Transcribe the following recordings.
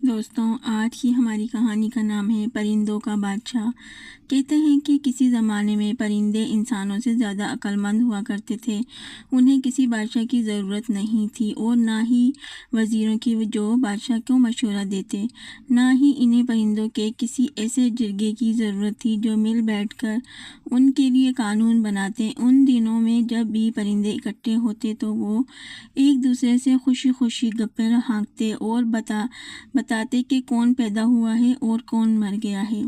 دوستوں، آج کی ہماری کہانی کا نام ہے پرندوں کا بادشاہ۔ کہتے ہیں کہ کسی زمانے میں پرندے انسانوں سے زیادہ عقل مند ہوا کرتے تھے۔ انہیں کسی بادشاہ کی ضرورت نہیں تھی اور نہ ہی وزیروں کی جو بادشاہ کو مشورہ دیتے، نہ ہی انہیں پرندوں کے کسی ایسے جرگے کی ضرورت تھی جو مل بیٹھ کر ان کے لیے قانون بناتے۔ ان دنوں میں جب بھی پرندے اکٹھے ہوتے تو وہ ایک دوسرے سے خوشی خوشی گپیں ہانکتے اور بتاتے کہ کون پیدا ہوا ہے اور کون مر گیا ہے،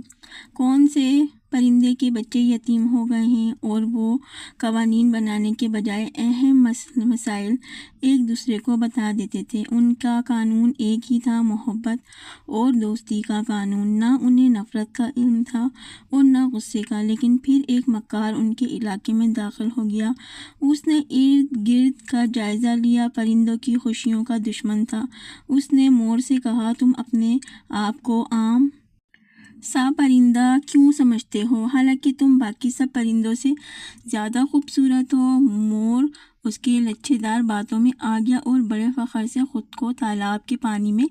کون سے پرندے کے بچے یتیم ہو گئے ہیں، اور وہ قوانین بنانے کے بجائے اہم مسائل ایک دوسرے کو بتا دیتے تھے۔ ان کا قانون ایک ہی تھا، محبت اور دوستی کا قانون۔ نہ انہیں نفرت کا علم تھا اور نہ غصے کا۔ لیکن پھر ایک مکار ان کے علاقے میں داخل ہو گیا۔ اس نے ارد گرد کا جائزہ لیا، پرندوں کی خوشیوں کا دشمن تھا۔ اس نے مور سے کہا، تم اپنے آپ کو عام سا پرندہ کیوں سمجھتے ہو، حالانکہ تم باقی سب پرندوں سے زیادہ خوبصورت ہو؟ مور اس کے لچھے دار باتوں میں آ گیا اور بڑے فخر سے خود کو تالاب کے پانی میں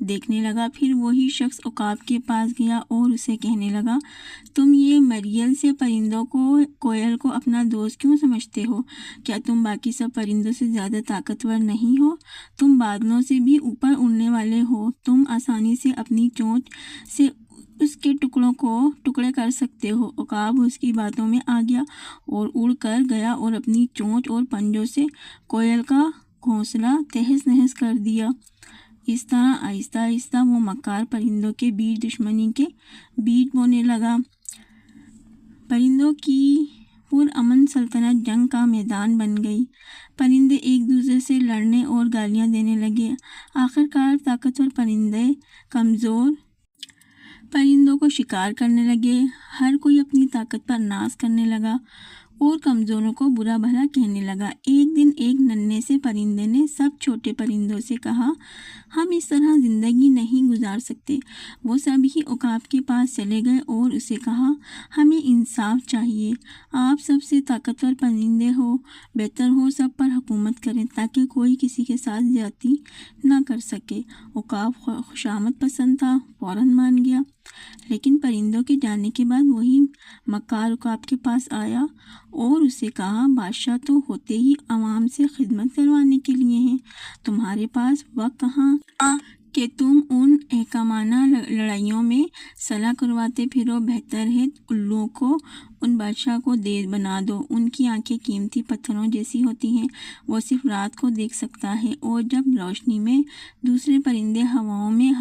دیکھنے لگا۔ پھر وہی شخص عقاب کے پاس گیا اور اسے کہنے لگا، تم یہ مریل سے پرندوں کو، کوئل کو اپنا دوست کیوں سمجھتے ہو؟ کیا تم باقی سب پرندوں سے زیادہ طاقتور نہیں ہو؟ تم بادلوں سے بھی اوپر اڑنے والے ہو۔ تم آسانی سے اپنی چونچ سے اس کے ٹکڑے کر سکتے ہو۔ عقاب اس کی باتوں میں آ گیا اور اڑ کر گیا اور اپنی چونچ اور پنجوں سے کوئل کا گھونسلہ تہس نہس کر دیا۔ اس طرح آہستہ آہستہ وہ مکار پرندوں کے بیچ دشمنی کے بیج بونے لگا۔ پرندوں کی پرامن سلطنت جنگ کا میدان بن گئی۔ پرندے ایک دوسرے سے لڑنے اور گالیاں دینے لگے۔ آخرکار طاقتور پرندے کمزور پرندوں کو شکار کرنے لگے۔ ہر کوئی اپنی طاقت پر ناز کرنے لگا اور کمزوروں کو برا بھلا کہنے لگا۔ ایک دن ایک ننھے سے پرندے نے سب چھوٹے پرندوں سے کہا، ہم اس طرح زندگی نہیں گزار سکتے۔ وہ سب ہی عقاب کے پاس چلے گئے اور اسے کہا، ہمیں انصاف چاہیے۔ آپ سب سے طاقتور پرندے ہو، بہتر ہو سب پر حکومت کریں تاکہ کوئی کسی کے ساتھ زیادتی نہ کر سکے۔ عقاب خوشامد پسند تھا، فوراً مان گیا۔ لیکن پرندوں کے جانے کے بعد وہی مکار عقاب کے پاس آیا اور اسے کہا، بادشاہ تو ہوتے ہی عوام سے خدمت کروانے کے لیے ہیں، تمہارے پاس وقت کہاں کہ تم ان احکامانہ لڑائیوں میں صلاح کرواتے پھرو؟ بہتر ہے الوؤں کو ان بادشاہ کو دے بنا دو۔ ان کی آنکھیں قیمتی پتھروں جیسی ہوتی ہیں، وہ صرف رات کو دیکھ سکتا ہے، اور جب روشنی میں دوسرے پرندے ہواؤں میں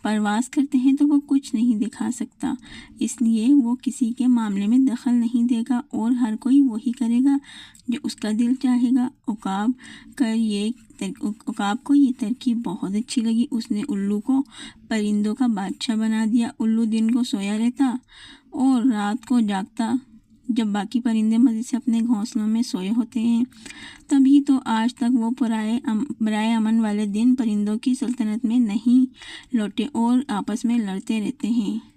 پرواز کرتے ہیں تو وہ کچھ نہیں دکھا سکتا، اس لیے وہ کسی کے معاملے میں دخل نہیں دے گا اور ہر کوئی وہی کرے گا جو اس کا دل چاہے گا۔ عقاب کو یہ ترکیب بہت اچھی لگی۔ اس نے الو کو پرندوں کا بادشاہ بنا دیا۔ الو دن کو سویا رہتا اور رات کو جاگتا جب باقی پرندے مزے سے اپنے گھونسلوں میں سوئے ہوتے ہیں۔ تبھی تو آج تک وہ برائے امن والے دن پرندوں کی سلطنت میں نہیں لوٹے اور آپس میں لڑتے رہتے ہیں۔